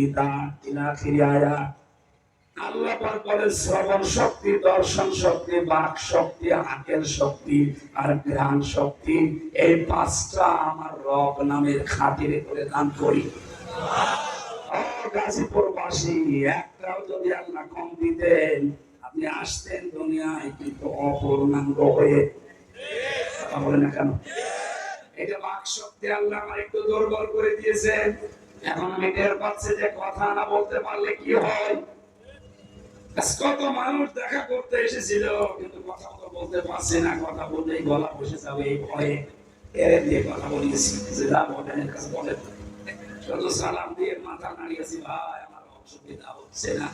মুমিতা ইলা আখির আয়াত। আল্লাহ পাক বলেন শ্রবণ শক্তি, দর্শন শক্তি, বাক শক্তি, আকেল শক্তি আর জ্ঞান শক্তি, এই পাঁচটা আমার রব নামের খাতিরে করে দান করি। গাজীপুরবাসী, একটাও যদি আল্লাহ কম দিতেন আপনি আসতেন দুনিয়ায় কিন্তু অপূর্ণাঙ্গ হয়ে। কথা বলে না কেন? এটা বাক শক্তি আল্লাহ আমার একটু দুর্বল করে দিয়েছেন। এখন আমি টের পাচ্ছি যে কথা না বলতে পারলে কি হয়। কত মানুষ দেখা করতে এসেছিল কিন্তু কথা তো বলতে পারছে না, কথা বললেই গলা বসে যাবে এই ভয়ে এর দিয়ে কথা বলিয়েছি যে যা বলেন এর কাছে বলেন। শুধু সালাম দিয়ে মাথা নাড়িয়েছি, ভাই আমার অসুবিধা হচ্ছে না,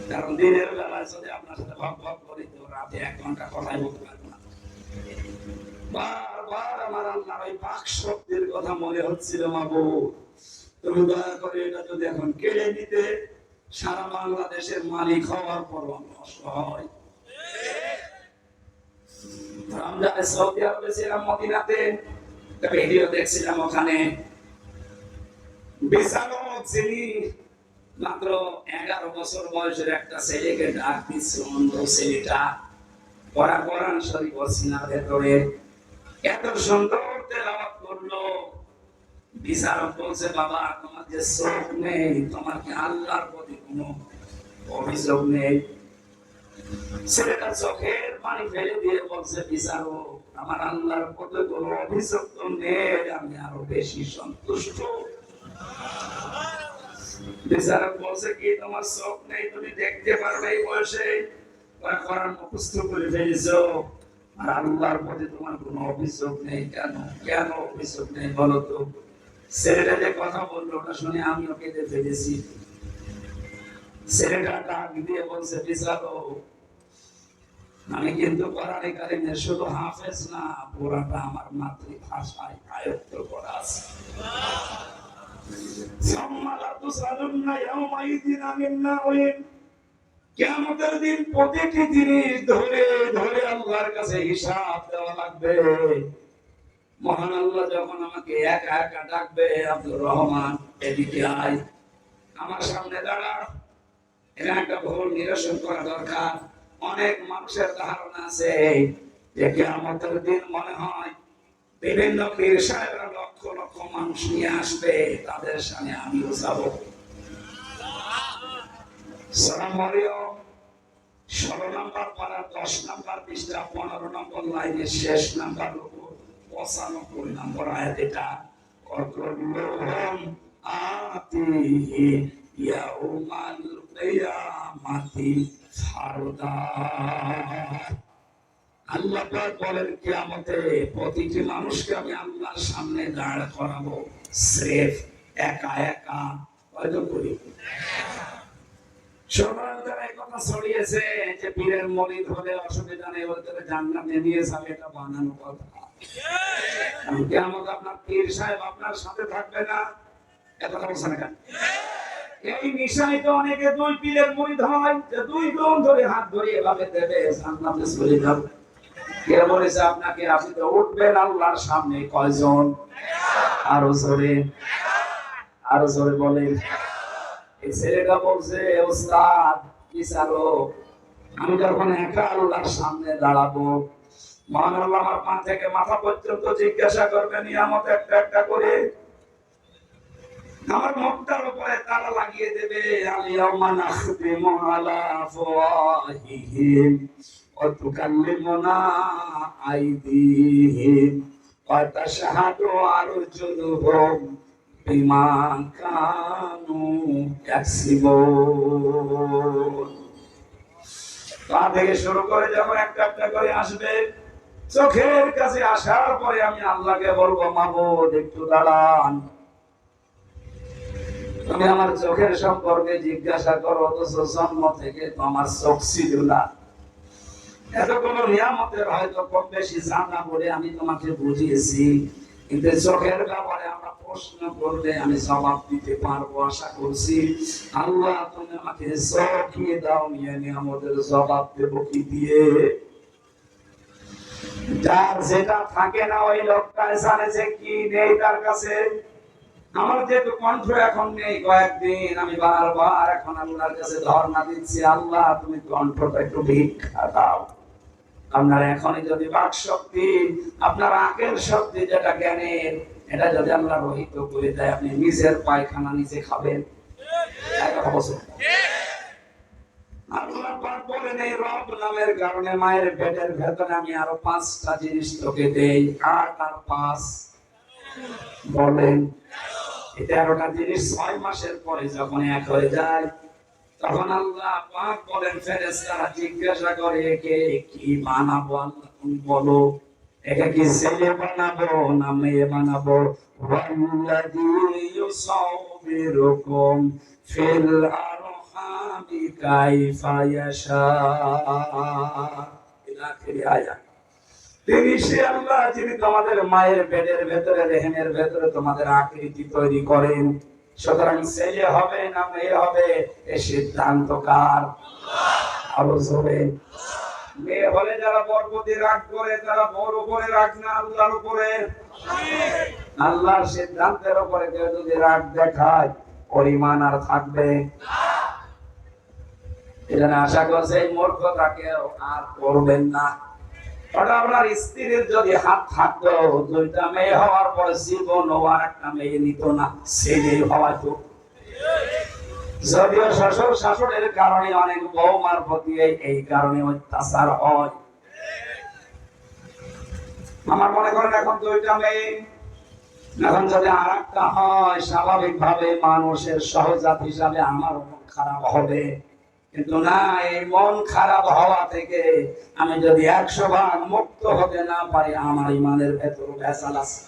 কারণ দিনের বেলায় যদি আপনার সাথে ভাব ভাব করি তো রাতে 1 ঘন্টা কথাই বলতে পারবো না। বারবার আমার আল্লাহর ওই বাক শক্তির কথা মনে হচ্ছিল, মাবুদ তুমি দয়া করে এটা যদি এখন কেড়ে নিতে, সারা বাংলাদেশের মালিক হওয়ার পর আমি অসহায়। রমজানে সৌদি আরবে ছিলাম, মদিনাতে ভিডিও দেখছিলাম, ওখানে বিচারক যিনি মাত্র 11 বছর বয়সের একটা ছেলেকে ডাক দিচ্ছে, অন্ধ ছেলেটা পড়া কোরআন শরীফ সিনার ভেতরে এত সুন্দর তেলাওয়াত করলো। বিচারক বলছে, বাবা তোমার যে চোখ নেই, তোমার কি আল্লাহর প্রতি কোনো অভিযোগ নেই? ছেলেটা চোখের পানি ফেলে দিয়ে বলছে, বিচারক আমার আল্লাহর প্রতি কোনো অভিযোগ তো নেই, আমি আরো বেশি সন্তুষ্ট। বিচারক বলছে, কি তোমার চোখ নেই, তুমি দেখতে পারবে এই বয়সে কোরআন মুখস্থ করে ফেলেছো, আর আল্লাহর প্রতি তোমার কোনো অভিযোগ নেই? কেন কেন অভিযোগ নেই বলো তো? ছেলেটা যে কথা বললো ওটা শুনে আমিও কেঁদে ফেলেছি। ছেলেটা ডাক দিয়ে বলছে, বিচারক আমি কিন্তু কোরআনে কারিমে শুধু হাফেজ না, পুরাটা আমার মাতৃভাষায় আয়ত্ত করা আছে। কিয়ামতের দিন প্রতিটি জিনিস ধরে ধরে আল্লাহর কাছে হিসাব দেওয়া লাগবে। মহান আল্লাহ যখন আমাকে একা একা ডাকবে, আব্দুর রহমান এদিকে আয়, আমার সামনে দাঁড়া, এটা একটা ভুল নিরসন করা দরকার। অনেক মানুষের ধারণা আছে যে কিয়ামতের দিন মনে হয় বিভিন্ন পীর সাহেবরা লক্ষ লক্ষ মানুষ নিয়ে আসবে, তাদের সামনে আমিও যাব। সূরা মরিয়ম 16 নম্বর পারা 10 নম্বর পৃষ্ঠা 15 নম্বর লাইনের শেষ নাম্বার 95 নম্বর আয়াত। এটা অকরুল্লাহুম আতিহি ইয়াউমাল কিয়ামাতি ফারদা। আল্লাহ পাক বলেন কিয়ামতে প্রতিটি মানুষকে আমি আল্লাহর সামনে দাঁড় করাবো, স্রেফ একা একা। হয়তো করি কথা ছড়িয়েছে যে পীরের মরিদ হলে অসুবিধা নেই, বলতে জান্নাতে নিয়ে যাবে, এটা বানানো কথা। কিয়ামত আপনার পীর সাহেব আপনার সাথে থাকবে না, এত কথা বলছেন কেন? এই নিশায় তো অনেকে 2 পীরের মরিদ হয়, যে 2 জন ধরে হাত ধরে এভাবে দেবে, জান্নাতে চলে যাবে। কে বলেছে আপনাকে? আপনি তো উঠবেন আল্লাহর সামনে কয়জন? আরো জোরে, আরো জোরে বলেন। এই ছেলেটা বলছে, ওস্তাদ বিচারক আমি যখন একা আল্লাহর সামনে দাঁড়াবো, মহান আল্লাহ আমার পা থেকে মাথা পর্যন্ত জিজ্ঞাসা করবেন নিয়ামত একটা একটা করে, আমার মুখটার উপরে তালা লাগিয়ে দেবে। আলিয়াউমা নাখতিমু আলা আফওয়াহিহিম ওয়া তুকাল্লিমুনা আইদিহিম ওয়া তাশহাদু আরজুলুহুম বিমা কানু ইয়াকসিবুন। পা থেকে শুরু করে যখন একটা একটা করে আসবে, চোখের কাছে আসার পরে আমি আল্লাহকে বলবো, মাবুদ একটু দাঁড়ান, তুমি আমার চোখের সম্পর্কে জিজ্ঞাসা করো, অথচ জন্ম থেকে তো আমার চোখ ছিল না। এত কোনো নিয়ামতের হয়তো কম বেশি জানা বলে আমি তোমাকে বুঝিয়েছি, কিন্তু চোখের ব্যাপারে আমরা প্রশ্ন করলে আমি জবাব দিতে পারবো আশা করছি। আল্লাহ তুমি আমাকে চোখিয়ে দাও, নিয়ামতের জবাব দেবো কি দিয়ে? যার যেটা থাকে না ওই লোকটা জানে যে কি নেই তার কাছে। আমার যেহেতু কণ্ঠ এখন নেই, কয়েকদিন আমি বারবার এখন আল্লাহর কাছে ধর্ণা দিচ্ছি, আল্লাহ তুমি কণ্ঠটা একটু ভিক্ষা দাও। আপনার এখনই যদি বাক শক্তি, আপনার আকেল শক্তি যেটা জ্ঞানের, এটা যদি আল্লাহ রহিত করে দেয়, আপনি নিজের পায়খানা নিজে খাবেন। আল্লাহ পাক বলেন এই রব নামের কারণে মায়ের পেটের ভেতরে আমি আরো 5টা জিনিস তোকে দেই। 8 আর 5 বলেন, এই 13টা জিনিস 6 মাসের পরে যখন এক হয়ে যায়, তখন আল্লাহ পাক বলেন ফেরেশতারা জিজ্ঞাসা করে একে কি বানাবো? আল্লাহ তুমি বলো, একে কি ছেলে বানাবো না মেয়ে বানাবো? ওয়াল্লাযী ইউসাউবিরুকুম ফিল আরহামি কাইফা ইয়াশা ইলা আখির আয়াত। তিনি সে আল্লাহ যিনি তোমাদের মায়ের পেটের ভেতরে, রেহেমের ভেতরে তোমাদের আকৃতি তৈরি করেন। সুতরাং ছেলে হবে না মেয়ে হবে এ সিদ্ধান্ত কার? আলো জোরে। মেয়ে হলে যারা বরপতি রাগ করে তারা বড় উপরে রাগ না আল্লাহর উপরে। আল্লাহর সিদ্ধান্তের উপরে কেউ যদি রাগ দেখায় পরিমাণ আর থাকবে এটা আশা করছে এই মূর্খতা কেউ আর করবেন না। আপনার স্ত্রীর যদি হাত থাকতো, 2টা মেয়ে হওয়ার পর জীবন হওয়ার একটা মেয়ে নিত না, ছেলে হওয়াতো। যদিও শ্বশুর শাশুড়ের কারণে অনেক বৌমার প্রতি এই কারণে অত্যাচার হয়। আমার মনে করেন এখন 2টা মেয়ে, এখন যদি আর একটা হয়, স্বাভাবিক ভাবে মানুষের সহজাত হিসাবে আমার মন খারাপ হবে। কিন্তু না, এই মন খারাপ হওয়া থেকে আমি যদি 100 ভাগ মুক্ত হতে না পারি, আমার ইমানের ভেতর ভেজাল আছে।